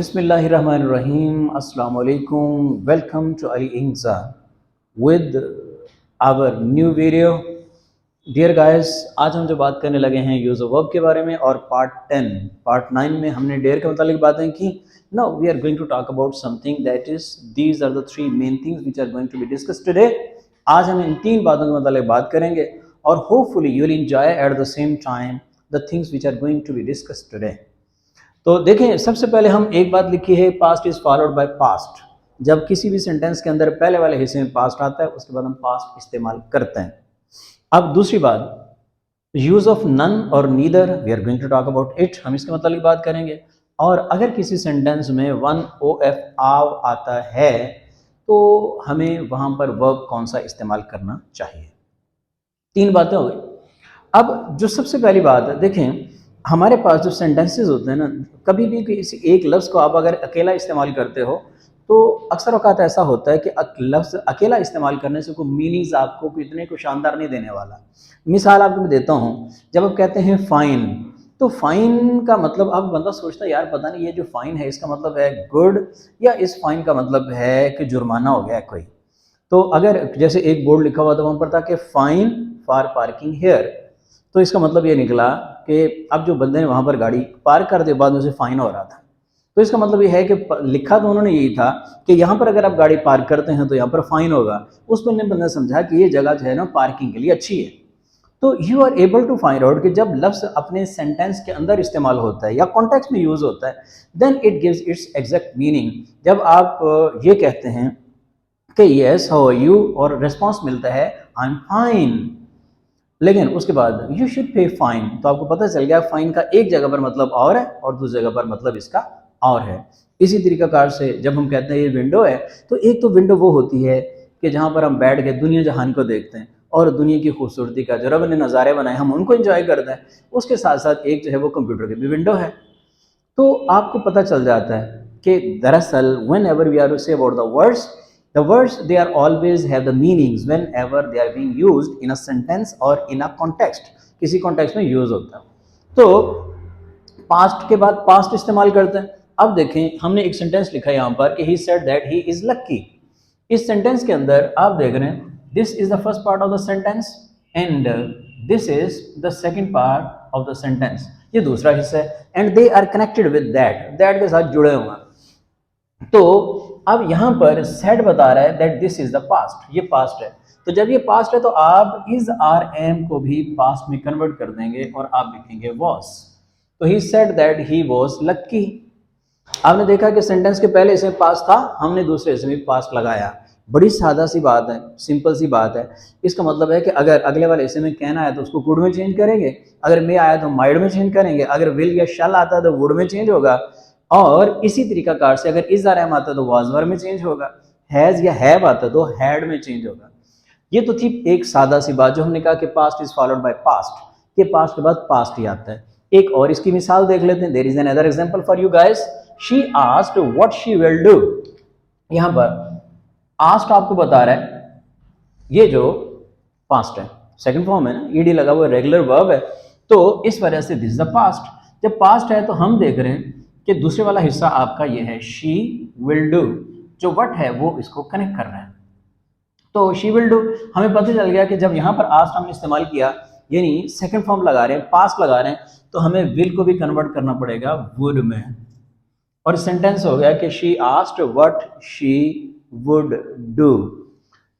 Bismillahirrahmanirrahim. Assalamu alaikum. Welcome to Ali Ingza with our new video. Dear guys, आज हम जो बात करने लगे हैं यूज ऑफ वर्ब के बारे में और पार्ट 9 में हमने डेयर के मुतालिक बातें की. Now we are going to talk about something that is these are the three main things which are going to be discussed today. आज हम इन तीन बातों के मुतालिक बात करेंगे और hopefully you will enjoy at the same time the things which are going to be discussed today. तो देखें, सबसे पहले हम एक बात लिखी है, past is followed by past. जब किसी भी सेंटेंस के अंदर पहले वाले हिस्से में पास्ट आता है उसके बाद हम पास्ट इस्तेमाल करते हैं. अब दूसरी बात, यूज ऑफ नन और neither, we are going to talk about it. हम इसके मतलब बात करेंगे. और अगर किसी सेंटेंस में वन ओ एफ आव आता है तो हमें वहां पर वर्ब कौन सा इस्तेमाल करना चाहिए. तीन बातें हो गई. अब जो सबसे पहली बात है, देखें हमारे पास जो सेंटेंसेस होते हैं ना, कभी भी किसी एक लफ्ज़ को आप अगर अकेला इस्तेमाल करते हो तो अक्सर औक़ात ऐसा होता है कि लफ्ज़ अकेला इस्तेमाल करने से कोई मीनिंग्स आपको कोई इतने को शानदार नहीं देने वाला. मिसाल आपको मैं देता हूँ. जब आप कहते हैं फ़ाइन, तो फ़ाइन का मतलब अब बंदा सोचता है यार पता नहीं ये जो फ़ाइन है इसका मतलब है गुड या इस फ़ाइन का मतलब है कि जुर्माना हो गया है कोई. तो अगर जैसे एक बोर्ड लिखा हुआ था वहाँ पर था कि फ़ाइन फॉर पार्किंग हेयर, तो इसका मतलब ये निकला कि अब जो बंदे ने वहाँ पर गाड़ी पार्क कर दी बाद में उसे फाइन हो रहा था. तो इसका मतलब ये है कि लिखा तो उन्होंने यही था कि यहाँ पर अगर आप गाड़ी पार्क करते हैं तो यहाँ पर फाइन होगा. उस बंदे ने समझा कि ये जगह जो है ना पार्किंग के लिए अच्छी है. तो you are able to find out कि जब लफ्ज़ अपने सेंटेंस के अंदर इस्तेमाल होता है या कॉन्टेक्स्ट में यूज़ होता है, then it gives its exact meaning. जब आप ये कहते हैं कि येस हाउ आर यू और रिस्पॉन्स मिलता है आई एम फाइन, लेकिन उसके बाद यू शुड पे फाइन, तो आपको पता चल गया फाइन का एक जगह पर मतलब और है और दूसरी जगह पर मतलब इसका और है. इसी तरीक़ाकार से जब हम कहते हैं ये विंडो है, तो एक तो विंडो वो होती है कि जहाँ पर हम बैठ के दुनिया जहान को देखते हैं और दुनिया की खूबसूरती का जो रब ने नज़ारे बनाए हम उनको एंजॉय करते हैं. उसके साथ साथ एक जो है वो कंप्यूटर की भी विंडो है. तो आपको पता चल जाता है कि दरअसल whenever we are to say about the words they are always have the meanings whenever they are being used in a sentence or in a context. किसी context में use होता है. तो past के बाद past इस्तेमाल करते हैं. अब देखें हमने एक sentence लिखा है यहाँ पर कि he said that he is lucky. इस sentence के अंदर आप देख रहे हैं this is the first part of the sentence and this is the second part of the sentence. ये दूसरा हिस्सा है and they are connected with that के साथ जुड़े हुए हैं. तो अब यहाँ पर सेड बता रहा है that this is the past, ये पास्ट है. तो जब ये पास्ट है तो आप इज आर एम को भी पास्ट में कन्वर्ट कर देंगे और आप लिखेंगे वॉज. तो he said that he was lucky. आपने देखा कि सेंटेंस के पहले हिस्से में पास्ट था, हमने दूसरे हिस्से में पास्ट लगाया. बड़ी सादा सी बात है, सिंपल सी बात है. इसका मतलब है कि अगर अगले वाले हिस्से में कहना है तो उसको कुड में चेंज करेंगे, अगर मे आया तो माइड में चेंज करेंगे, अगर विल या शैल आता है तो वुड में चेंज होगा, और इसी तरीकाकार से अगर इस आर आता तो वाज वर में चेंज होगा, हैज़ या हैव आता तो हैड में चेंज होगा. ये तो थी एक सादा सी बात जो हमने कहा कि past is followed by past, कि पास्ट के बाद पास्ट ही आता है. एक और इसकी मिसाल देख लेते हैं. There is another example for you guys. She asked what she will do. यहाँ पर आस्क्ड आपको बता रहा है ये जो पास्ट है, सेकंड फॉर्म है ना, ईडी लगा हुआ रेगुलर वर्ब है, तो इस वजह से दिस इज द पास्ट. जब पास्ट है तो हम देख रहे हैं कि दूसरे वाला हिस्सा आपका ये है शी विल डू, जो वट है वो इसको कनेक्ट कर रहा है. तो शी विल डू हमें पता चल गया कि जब यहाँ पर आस्ट हमने इस्तेमाल किया यानी सेकंड फॉर्म लगा रहे हैं, पास्ट लगा रहे हैं, तो हमें विल को भी कन्वर्ट करना पड़ेगा वुड में. और सेंटेंस हो गया कि she asked what she would do.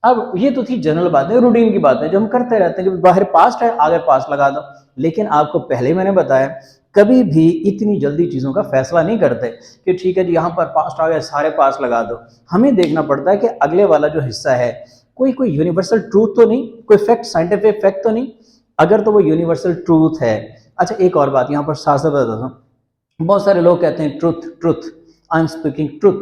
अब ये तो थी जनरल बातें, रूटीन की बातें जो हम करते रहते हैं कि बाहर पास्ट है आगे पास्ट लगा दो. लेकिन आपको पहले मैंने बताया कभी भी इतनी जल्दी चीज़ों का फैसला नहीं करते कि ठीक है जी यहाँ पर पास्ट आ गया सारे पास्ट लगा दो. हमें देखना पड़ता है कि अगले वाला जो हिस्सा है कोई यूनिवर्सल ट्रूथ तो नहीं, कोई फैक्ट साइंटिफिक फैक्ट तो नहीं. अगर तो वो यूनिवर्सल ट्रूथ है. अच्छा एक और बात यहाँ पर साथ साथ बताता हूँ. बहुत सारे लोग कहते हैं truth I am speaking truth.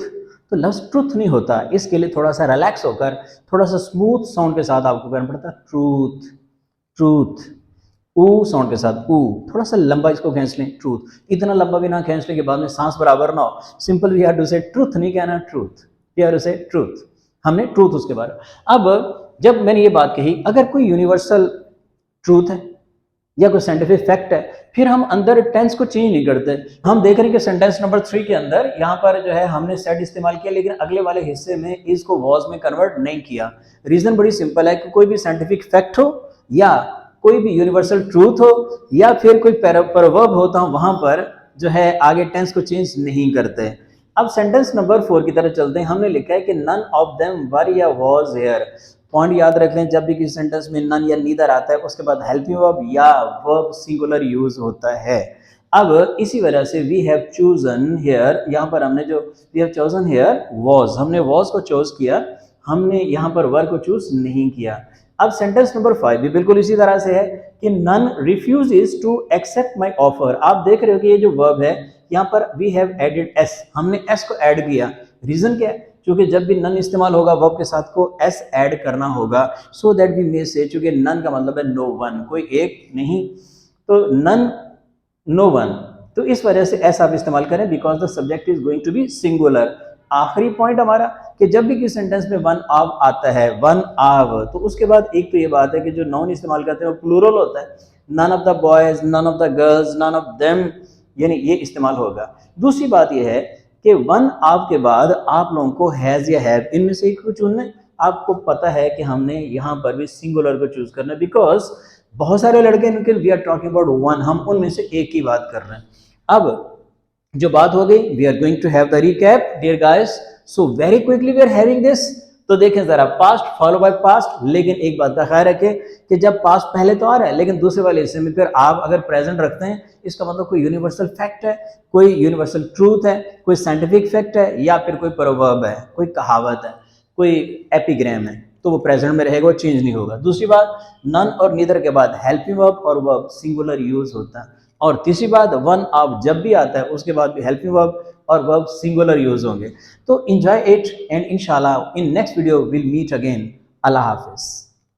तो लफ्ज़ ट्रूथ नहीं होता. इसके लिए थोड़ा सा रिलैक्स होकर थोड़ा सा स्मूथ साउंड के साथ आपको कहना पड़ता है ट्रूथ. ऊ साउंड के साथ ऊ, थोड़ा सा लंबा इसको खींच लें ट्रूथ. इतना लंबा भी ना खींच लें कि बाद में सांस बराबर ना हो. सिंपल वी हैव टू से ट्रूथ नहीं कहना ट्रूथ, वी हैव टू से ट्रूथ. हमने ट्रूथ उसके बारे में. अब जब मैंने ये बात कही अगर कोई यूनिवर्सल ट्रूथ है या कोई साइंटिफिक फैक्ट है फिर हम अंदर टेंस को चेंज नहीं करते। हम देख रहे हैं कि सेंटेंस नंबर 3 के अंदर यहाँ पर जो है हमने सेड इस्तेमाल किया, लेकिन अगले वाले हिस्से में इज को वॉज में कन्वर्ट नहीं किया। रीजन बड़ी सिंपल है कि कोई भी साइंटिफिक फैक्ट हो या कोई भी यूनिवर्सल ट्रूथ हो या फिर कोई प्रवर्ब होता हो, वहां पर जो है आगे टेंस को चेंज नहीं करते। अब सेंटेंस नंबर 4 की तरफ चलते हैं। हमने लिखा है कि नन ऑफ देम वर या वॉज हेयर। पॉइंट याद रख लें, जब भी किसी सेंटेंस में नन या नीदर आता है उसके बाद हेल्पिंग वर्ब या वर्ब सिंगुलर यूज होता है। अब इसी वजह से वी हैव चूजन हेयर, यहाँ पर हमने जो we have chosen here was, हमने वॉज को चूज किया, हमने यहाँ पर वर को चूज नहीं किया। अब सेंटेंस नंबर 5 भी बिल्कुल इसी तरह से है कि none refuses to accept my offer. आप देख रहे हो कि ये जो वर्ब है यहाँ पर वी हैव एडेड एस, हमने एस को ऐड किया। रीजन क्या है? क्योंकि जब भी नन इस्तेमाल होगा वर्ब के साथ को एस ऐड करना होगा, सो दैट वी मे से, चूंकि नन का मतलब है नो वन, कोई एक नहीं, तो नन नो वन, तो इस वजह से एस आप इस्तेमाल करें because the subject is going to be singular. आखिरी पॉइंट हमारा कि जब भी किसी सेंटेंस में वन ऑफ आता है, वन ऑफ, तो उसके बाद एक तो ये बात है कि जो नाउन इस्तेमाल करते हैं वो प्लूरल होता है, none of the boys, none of the girls, none of them, यानी ये इस्तेमाल होगा। दूसरी बात ये है कि वन ऑफ के बाद आप लोगों को हैज या हैव, इनमें से एक को चुनना है। आपको पता है कि हमने यहाँ पर भी सिंगुलर को चूज करना है बिकॉज बहुत सारे लड़के इनके we are talking about one, हम उनमें से एक की बात कर रहे हैं। अब जो बात हो गई, we are going to have the recap dear guys, so very quickly we are having this. तो देखें जरा, पास्ट फॉलो बाय पास्ट, लेकिन एक बात का ख्याल रखें कि जब पास्ट पहले तो आ रहा है लेकिन दूसरे वाले हिस्से में फिर आप अगर प्रेजेंट रखते हैं, इसका मतलब कोई यूनिवर्सल फैक्ट है, कोई यूनिवर्सल ट्रूथ है, कोई साइंटिफिक फैक्ट है या फिर कोई प्रोवर्ब है, कोई कहावत है, कोई एपिग्राम है, तो वो प्रेजेंट में रहेगा, वो चेंज नहीं होगा। दूसरी बात, नन और नीदर के बाद हेल्पिंग वर्ब और वर्ब सिंगुलर यूज होता है। और तीसरी बात, वन ऑफ जब भी आता है उसके बाद भी हेल्पिंग वर्ब और वर्ब सिंगुलर यूज होंगे। तो एंजॉय इट एंड इंशाल्लाह in next video will meet again. अल्लाह हाफिज।